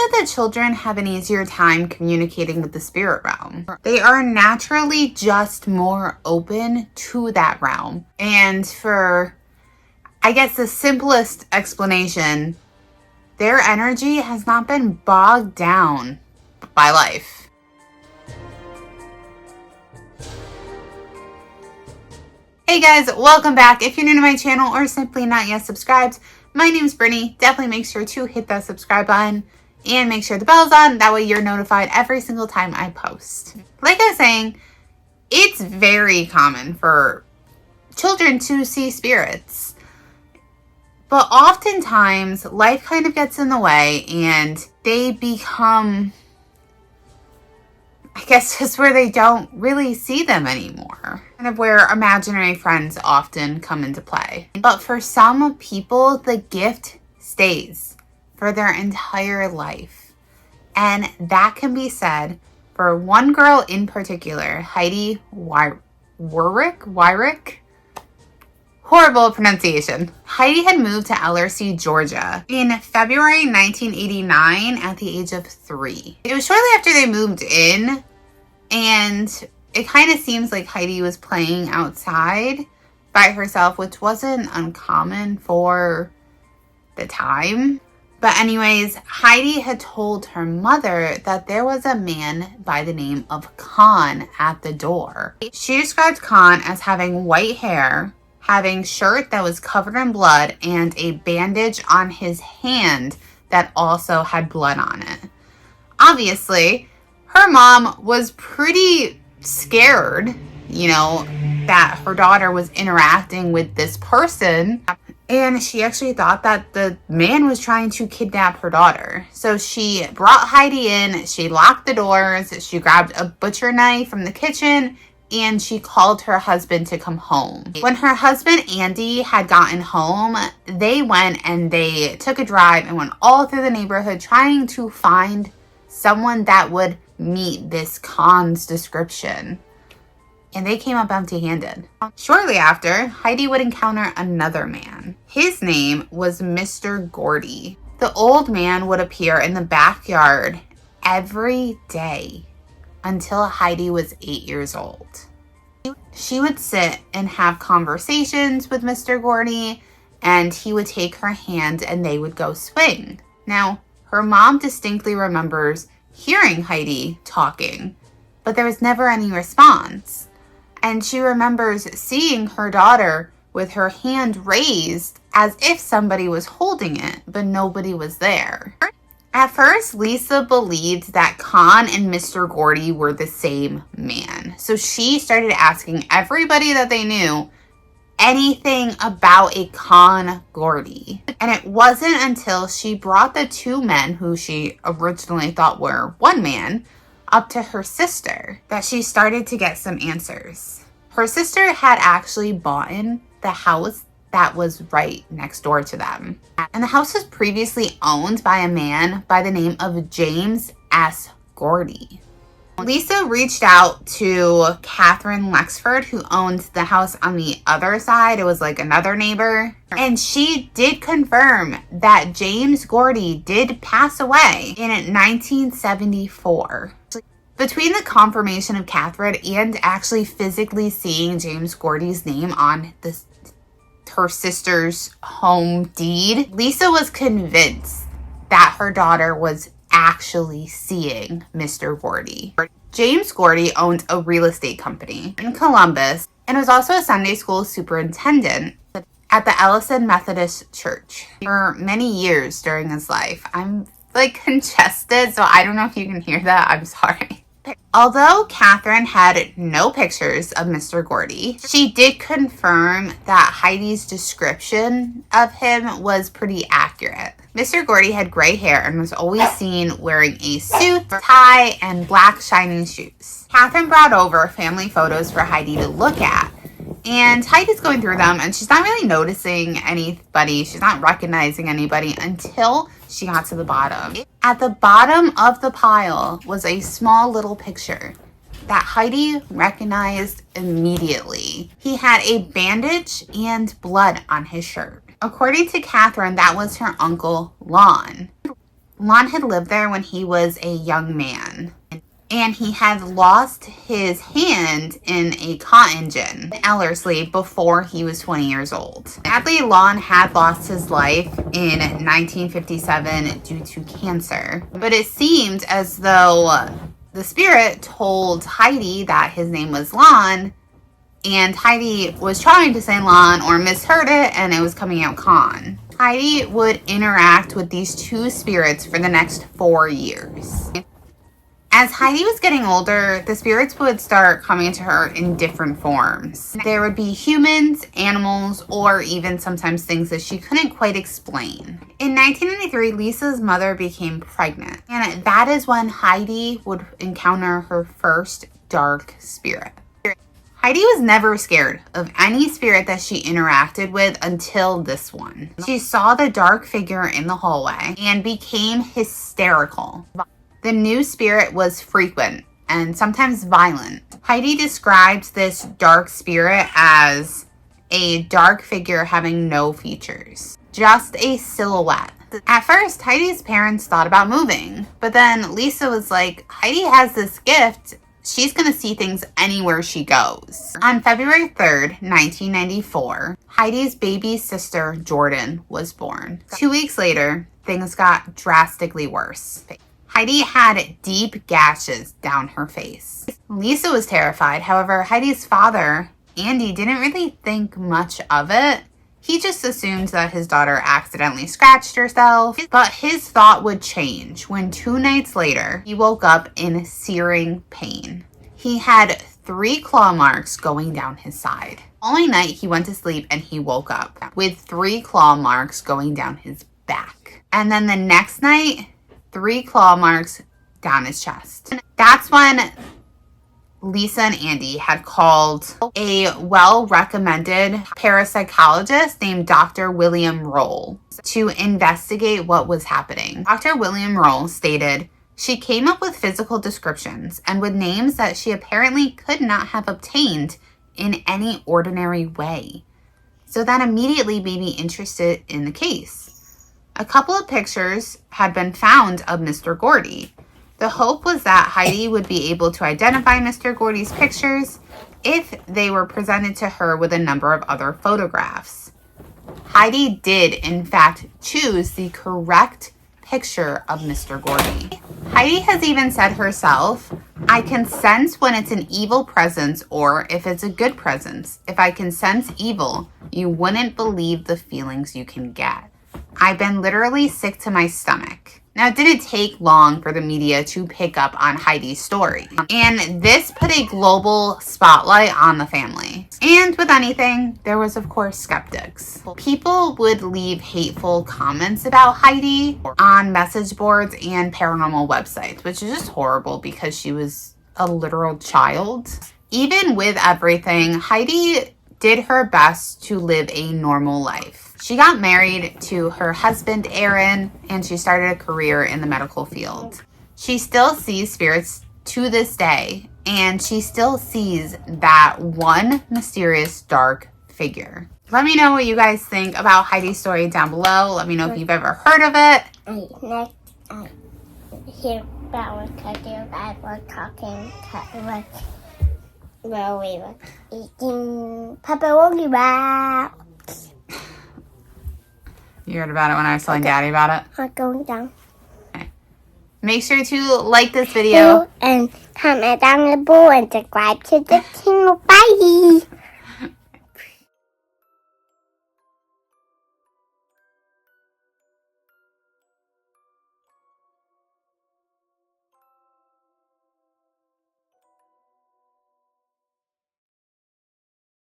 that the children have an easier time communicating with the spirit realm. They are naturally just more open to that realm. And for, I guess, the simplest explanation, their energy has not been bogged down by life. Hey guys, welcome back. If you're new to my channel or simply not yet subscribed, my name's Brittany. Definitely make sure to hit that subscribe button and make sure the bell's on. That way you're notified every single time I post. Like I was saying, it's very common for children to see spirits. But oftentimes, life kind of gets in the way and they become, I guess, just where they don't really see them anymore. Kind of where imaginary friends often come into play. But for some people, the gift stays for their entire life. And that can be said for one girl in particular, Heidi Wyrick. Horrible pronunciation. Heidi had moved to Ellerslie, Georgia in February 1989 at the age of 3. It was shortly after they moved in, and it kind of seems like Heidi was playing outside by herself, which wasn't uncommon for the time. But anyways, Heidi had told her mother that there was a man by the name of Khan at the door. She described Khan as having white hair, having shirt that was covered in blood, and a bandage on his hand that also had blood on it. Obviously, her mom was pretty scared, that her daughter was interacting with this person. And she actually thought that the man was trying to kidnap her daughter. So she brought Heidi in, she locked the doors, she grabbed a butcher knife from the kitchen, and she called her husband to come home. When her husband, Andy, had gotten home, they went and they took a drive and went all through the neighborhood trying to find someone that would meet this Khan's description. And they came up empty-handed. Shortly after, Heidi would encounter another man. His name was Mr. Gordy. The old man would appear in the backyard every day until Heidi was 8 years old. She would sit and have conversations with Mr. Gordy, and he would take her hand and they would go swing. Now, her mom distinctly remembers hearing Heidi talking, but there was never any response. And she remembers seeing her daughter with her hand raised as if somebody was holding it, but nobody was there. At first, Lisa believed that Khan and Mr. Gordy were the same man. So she started asking everybody that they knew anything about a Khan Gordy. And it wasn't until she brought the two men who she originally thought were one man up to her sister that she started to get some answers. Her sister had actually bought the house that was right next door to them. And the house was previously owned by a man by the name of James S. Gordy. Lisa reached out to Catherine Lexford, who owned the house on the other side. It was like another neighbor. And she did confirm that James Gordy did pass away in 1974. Between the confirmation of Catherine and actually physically seeing James Gordy's name on her sister's home deed, Lisa was convinced that her daughter was actually seeing Mr. Gordy. James Gordy owned a real estate company in Columbus and was also a Sunday school superintendent at the Ellison Methodist Church for many years during his life. I'm congested, so I don't know if you can hear that. I'm sorry. Although Catherine had no pictures of Mr. Gordy, she did confirm that Heidi's description of him was pretty accurate. Mr. Gordy had gray hair and was always seen wearing a suit, tie, and black shiny shoes. Catherine brought over family photos for Heidi to look at. And Heidi's going through them and she's not really noticing anybody. She's not recognizing anybody until she got to the bottom. At the bottom of the pile was a small little picture that Heidi recognized immediately. He had a bandage and blood on his shirt. According to Catherine, that was her uncle Lon. Lon had lived there when he was a young man, and he had lost his hand in a cotton gin in Ellerslie before he was 20 years old. Sadly, Lon had lost his life in 1957 due to cancer, but it seemed as though the spirit told Heidi that his name was Lon, and Heidi was trying to say Lon or misheard it, and it was coming out Con. Heidi would interact with these two spirits for the next 4 years. As Heidi was getting older, the spirits would start coming to her in different forms. There would be humans, animals, or even sometimes things that she couldn't quite explain. In 1993, Lisa's mother became pregnant, and that is when Heidi would encounter her first dark spirit. Heidi was never scared of any spirit that she interacted with until this one. She saw the dark figure in the hallway and became hysterical. The new spirit was frequent and sometimes violent. Heidi described this dark spirit as a dark figure having no features, just a silhouette. At first, Heidi's parents thought about moving, but then Lisa was like, Heidi has this gift. She's going to see things anywhere she goes. On February 3rd, 1994, Heidi's baby sister, Jordan, was born. 2 weeks later, things got drastically worse. Heidi had deep gashes down her face. Lisa was terrified. However, Heidi's father, Andy, didn't really think much of it. He just assumed that his daughter accidentally scratched herself. But his thought would change when 2 nights later, he woke up in searing pain. He had 3 claw marks going down his side. The following night, he went to sleep and he woke up with 3 claw marks going down his back. And then the next night, 3 claw marks down his chest. That's when Lisa and Andy had called a well-recommended parapsychologist named Dr. William Roll to investigate what was happening. Dr. William Roll stated she came up with physical descriptions and with names that she apparently could not have obtained in any ordinary way. So that immediately made me interested in the case. A couple of pictures had been found of Mr. Gordy. The hope was that Heidi would be able to identify Mr. Gordy's pictures if they were presented to her with a number of other photographs. Heidi did, in fact, choose the correct picture of Mr. Gordy. Heidi has even said herself, I can sense when it's an evil presence or if it's a good presence. If I can sense evil, you wouldn't believe the feelings you can get. I've been literally sick to my stomach. Now, it didn't take long for the media to pick up on Heidi's story, and this put a global spotlight on the family. And with anything, there was, of course, skeptics. People would leave hateful comments about Heidi on message boards and paranormal websites, which is just horrible because she was a literal child. Even with everything, Heidi did her best to live a normal life. She got married to her husband, Aaron, and she started a career in the medical field. She still sees spirits to this day, and she still sees that one mysterious dark figure. Let me know what you guys think about Heidi's story down below. Let me know if you've ever heard of it. Next, hear about what I do that we're talking while we were eating pepperoni wraps. You heard about it when I was telling Daddy about it? I'm going down. Okay. Make sure to like this video. And comment down below and subscribe to the channel. Bye!